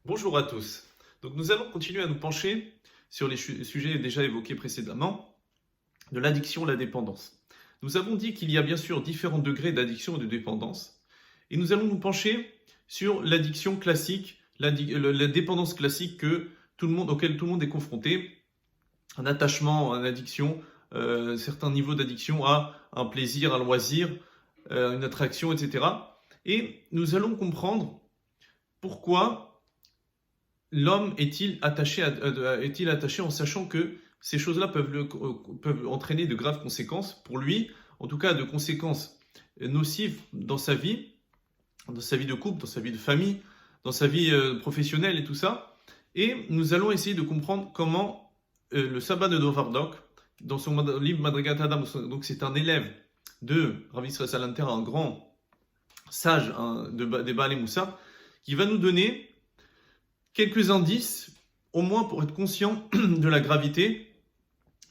Bonjour à tous. Donc nous allons continuer à nous pencher sur les sujets déjà évoqués précédemment de l'addiction, la dépendance. Nous avons dit qu'il y a bien sûr différents degrés d'addiction et de dépendance, et nous allons nous pencher sur l'addiction classique, la dépendance classique auquel tout le monde est confronté, un attachement, une addiction, certains niveaux d'addiction à un plaisir, un loisir, une attraction, etc. Et nous allons comprendre pourquoi l'homme est-il attaché en sachant que ces choses-là peuvent entraîner de graves conséquences pour lui, en tout cas de conséquences nocives dans sa vie de couple, dans sa vie de famille, dans sa vie professionnelle et tout ça. Et nous allons essayer de comprendre comment le sabbat de Novardok, dans son livre Madrigat Adam, donc c'est un élève de Rav Israël Salanter, un grand sage des Baalei Moussar, qui va nous donner quelques indices, au moins pour être conscient de la gravité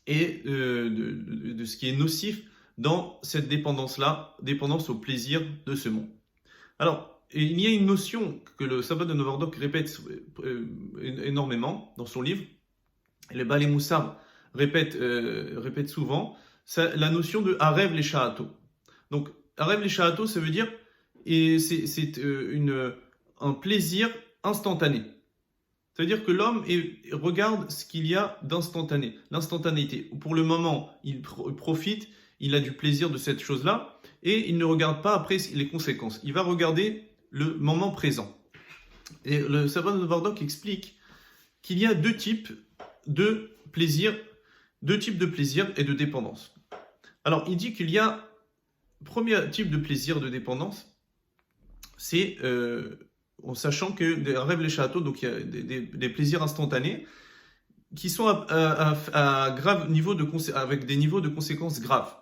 et de ce qui est nocif dans cette dépendance-là, dépendance au plaisir de ce monde. Alors, il y a une notion que le sabbat de Novardok répète énormément dans son livre, et le Baalei Moussar répète souvent, la notion de Harev les Sha'ato. Donc, Harev les Sha'ato, ça veut dire c'est un plaisir instantané. C'est-à-dire que l'homme regarde ce qu'il y a d'instantané, l'instantanéité. Pour le moment, il profite, il a du plaisir de cette chose-là, et il ne regarde pas après les conséquences. Il va regarder le moment présent. Et le sabbat de Novardok explique qu'il y a deux types de plaisir et de dépendance. Alors, il dit qu'il y a premier type de plaisir de dépendance, c'est en sachant que des rêves les châteaux, donc il y a des plaisirs instantanés qui sont à grave niveau avec des niveaux de conséquences graves.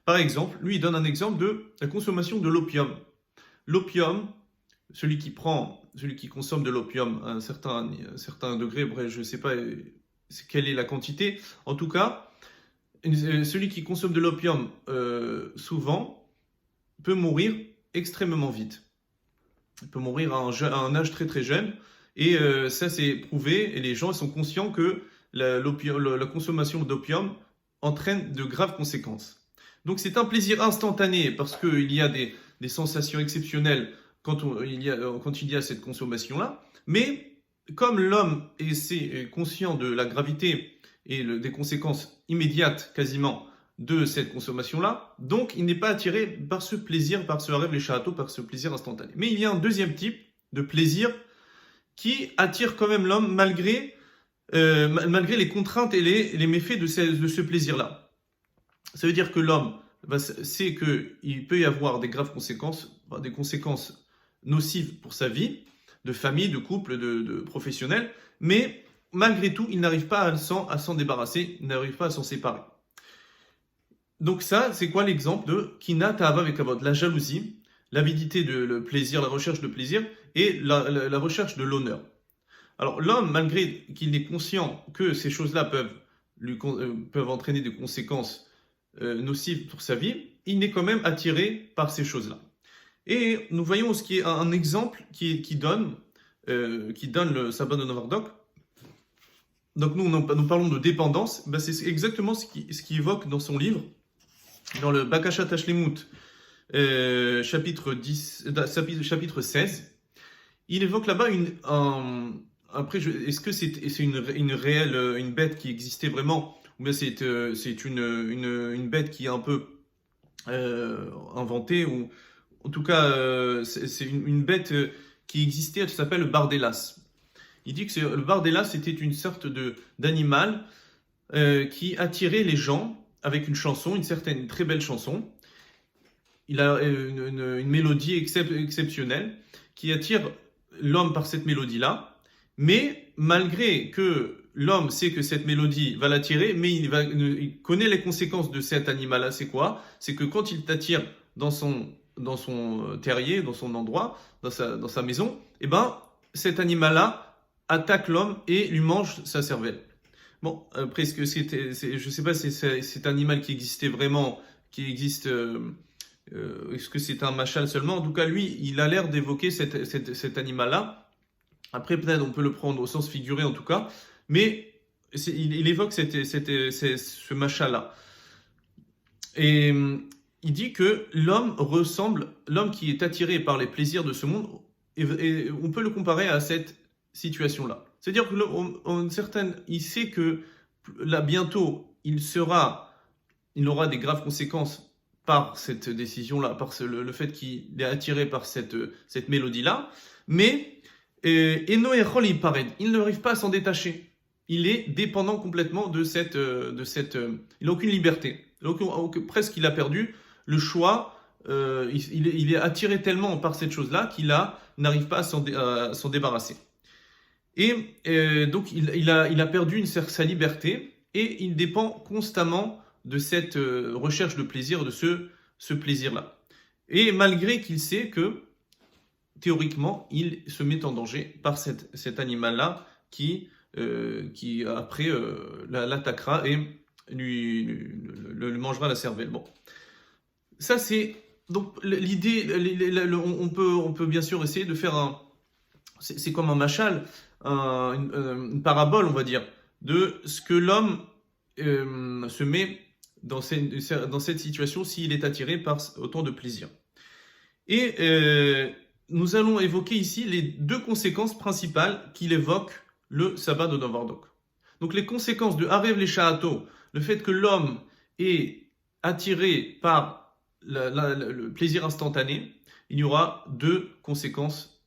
Par exemple, lui il donne un exemple de la consommation de l'opium. L'opium, celui qui consomme de l'opium à un certain degré, bref, je ne sais pas quelle est la quantité, en tout cas, celui qui consomme de l'opium souvent peut mourir extrêmement vite. Il peut mourir à un âge très très jeune, et ça c'est prouvé, et les gens sont conscients que la consommation d'opium entraîne de graves conséquences. Donc c'est un plaisir instantané parce qu'il y a des sensations exceptionnelles quand il y a cette consommation-là, mais comme l'homme est conscient de la gravité et des conséquences immédiates quasiment de cette consommation-là, donc il n'est pas attiré par ce plaisir, par ce rêve les châteaux, par ce plaisir instantané. Mais il y a un deuxième type de plaisir qui attire quand même l'homme malgré les contraintes et les méfaits de ce plaisir-là. Ça veut dire que l'homme sait qu'il peut y avoir des graves conséquences, des conséquences nocives pour sa vie, de famille, de couple, de professionnel, mais malgré tout, il n'arrive pas à s'en débarrasser, il n'arrive pas à s'en séparer. Donc ça, c'est quoi l'exemple de Kina Ta'ava Vekavod, la jalousie, l'avidité de le plaisir, la recherche de plaisir et la recherche de l'honneur. Alors l'homme, malgré qu'il est conscient que ces choses-là peuvent entraîner des conséquences nocives pour sa vie, il est quand même attiré par ces choses-là. Et nous voyons ce qui est un exemple qui donne le sabbat de Novardok. Donc nous parlons de dépendance, ben c'est exactement ce qu'il évoque dans son livre, dans le Bakashat Hashlemut, chapitre 16. Il évoque là-bas est-ce que c'est une bête qui existait vraiment, ou bien c'est une bête qui est un peu inventée, ou en tout cas c'est une bête qui existait, elle s'appelle le Bardélas. Il dit que le Bardélas c'était une sorte d'animal qui attirait les gens avec une chanson, une très belle chanson. Il a une mélodie exceptionnelle qui attire l'homme par cette mélodie-là. Mais malgré que l'homme sait que cette mélodie va l'attirer, mais il connaît les conséquences de cet animal-là. C'est quoi? C'est que quand il t'attire dans son terrier, dans son endroit, dans sa maison, eh ben, cet animal-là attaque l'homme et lui mange sa cervelle. Bon, après, je ne sais pas si c'est cet animal qui existait vraiment, qui existe, est-ce que c'est un machal seulement? En tout cas, lui, il a l'air d'évoquer cet animal-là. Après, peut-être on peut le prendre au sens figuré en tout cas, mais il évoque ce machin-là. Et il dit que l'homme qui est attiré par les plaisirs de ce monde, et on peut le comparer à cette situation-là. C'est-à-dire que il sait que là bientôt, il aura des graves conséquences par cette décision-là, par le fait qu'il est attiré par cette mélodie-là, mais il n'arrive pas à s'en détacher. Il est dépendant complètement il n'a aucune liberté. Donc, presque il a perdu le choix. Il est attiré tellement par cette chose-là n'arrive pas à s'en débarrasser. Et donc il a perdu sa liberté et il dépend constamment de cette recherche de plaisir, de ce plaisir-là. Et malgré qu'il sait que théoriquement il se met en danger par cet animal-là qui après l'attaquera et le mangera la cervelle. Bon, ça c'est donc l'idée. On peut bien sûr essayer de faire c'est comme un machal, une parabole, on va dire, de ce que l'homme se met dans cette situation s'il est attiré par autant de plaisir. Et nous allons évoquer ici les deux conséquences principales qu'il évoque le sabbat de Novardok. Donc les conséquences de Harev les Sha'ato, le fait que l'homme est attiré par le plaisir instantané, il y aura deux conséquences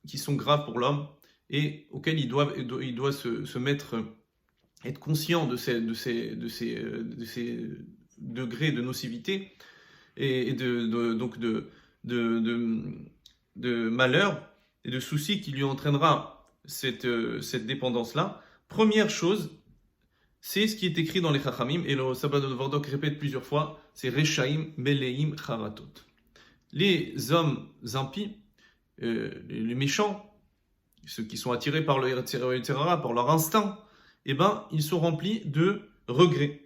qui sont graves pour l'homme et auxquelles il doit se mettre, être conscient de ces degrés de nocivité et donc de malheur et de soucis qui lui entraînera cette dépendance-là. Première chose, c'est ce qui est écrit dans les Chachamim, et le Sabbat de Novardok répète plusieurs fois, c'est Reshaim Meleim Charatot. Les hommes impies, les méchants, ceux qui sont attirés par par leur instinct, eh ben, ils sont remplis de regrets.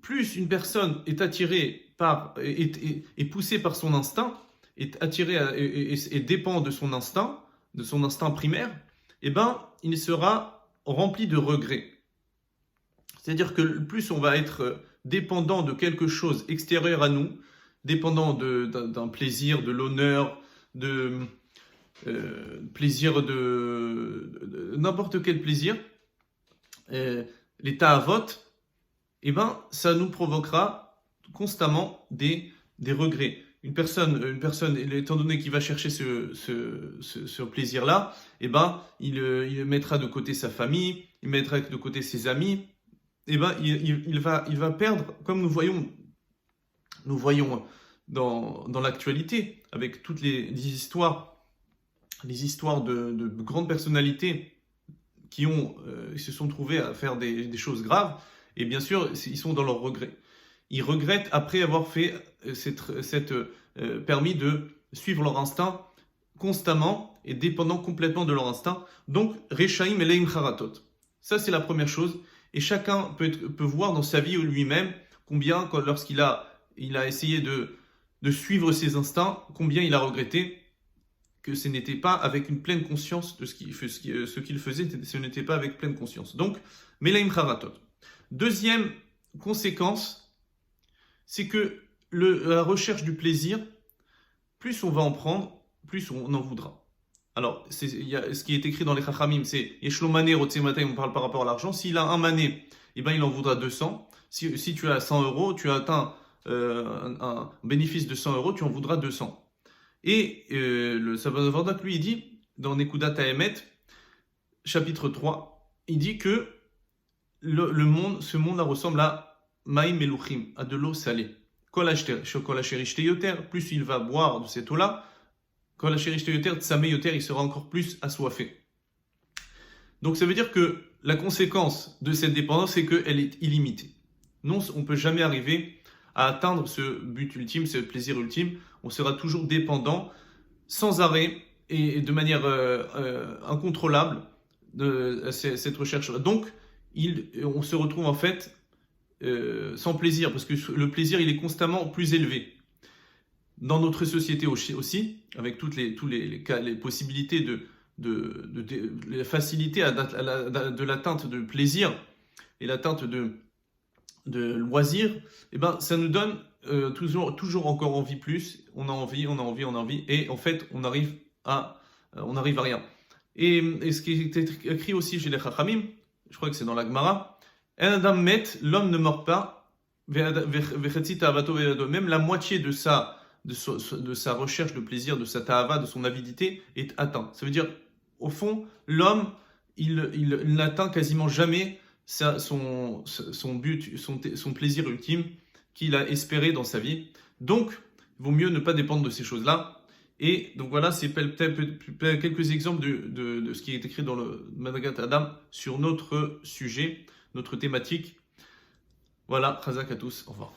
Plus une personne est attirée est poussée par son instinct, est attirée et dépend de son instinct primaire, eh ben, il sera rempli de regrets. C'est-à-dire que plus on va être dépendant de quelque chose extérieur à nous, dépendant d'un plaisir, de l'honneur, plaisir de n'importe quel plaisir, l'état à vote, eh ben, ça nous provoquera constamment des regrets. Une personne, étant donné qu'il va chercher ce plaisir-là, eh ben, il mettra de côté sa famille, il mettra de côté ses amis, eh ben, il va perdre, comme nous voyons dans l'actualité, avec toutes les histoires de grandes personnalités qui se sont trouvés à faire des choses graves, et bien sûr, ils sont dans leurs regrets. Ils regrettent après avoir fait permis de suivre leur instinct constamment et dépendant complètement de leur instinct. Donc, Reshaim Eleim Charatot. Ça, c'est la première chose. Et chacun peut voir dans sa vie lui-même combien, lorsqu'il a essayé de suivre ses instincts, combien il a regretté que ce n'était pas avec une pleine conscience de ce qu'il faisait, ce n'était pas avec pleine conscience. Donc, Melaim Charatot. Deuxième conséquence, c'est que la recherche du plaisir, plus on va en prendre, plus on en voudra. Alors, ce qui est écrit dans les Chachamim, c'est Yeshlo mané rotzematay, on parle par rapport à l'argent. S'il a un mané, eh ben, il en voudra 200. Si tu as 100 euros, tu as atteint un bénéfice de 100 euros, tu en voudras 200. Et le Sabbat de Novardok, lui, il dit, dans Nekudat Haemet, chapitre 3, il dit que ce monde-là ressemble à Maïm Meluchim, à de l'eau salée. Plus il va boire de cette eau-là, il sera encore plus assoiffé. Donc ça veut dire que la conséquence de cette dépendance, c'est qu'elle est illimitée. Non, on ne peut jamais arriver à atteindre ce but ultime, ce plaisir ultime. On sera toujours dépendant, sans arrêt et de manière incontrôlable de cette recherche-là. Donc, on se retrouve en fait sans plaisir, parce que le plaisir, il est constamment plus élevé. dans notre société aussi, avec toutes les possibilités la facilité de l'atteinte de plaisir et l'atteinte de loisirs, et ben ça nous donne toujours encore envie plus. On a envie, et en fait on arrive à rien. Et ce qui est écrit aussi chez les Chachamim, je crois que c'est dans la Gemara, un Adam met, l'homme ne meurt pas, même la moitié de sa recherche de plaisir, de sa ta'ava, de son avidité est atteint. Ça veut dire, au fond, l'homme, il n'atteint quasiment jamais son but, son plaisir ultime qu'il a espéré dans sa vie. Donc, il vaut mieux ne pas dépendre de ces choses-là. Et donc voilà, c'est quelques exemples de ce qui est écrit dans le Madagat Adam sur notre sujet, notre thématique. Voilà, Chazak à tous, au revoir.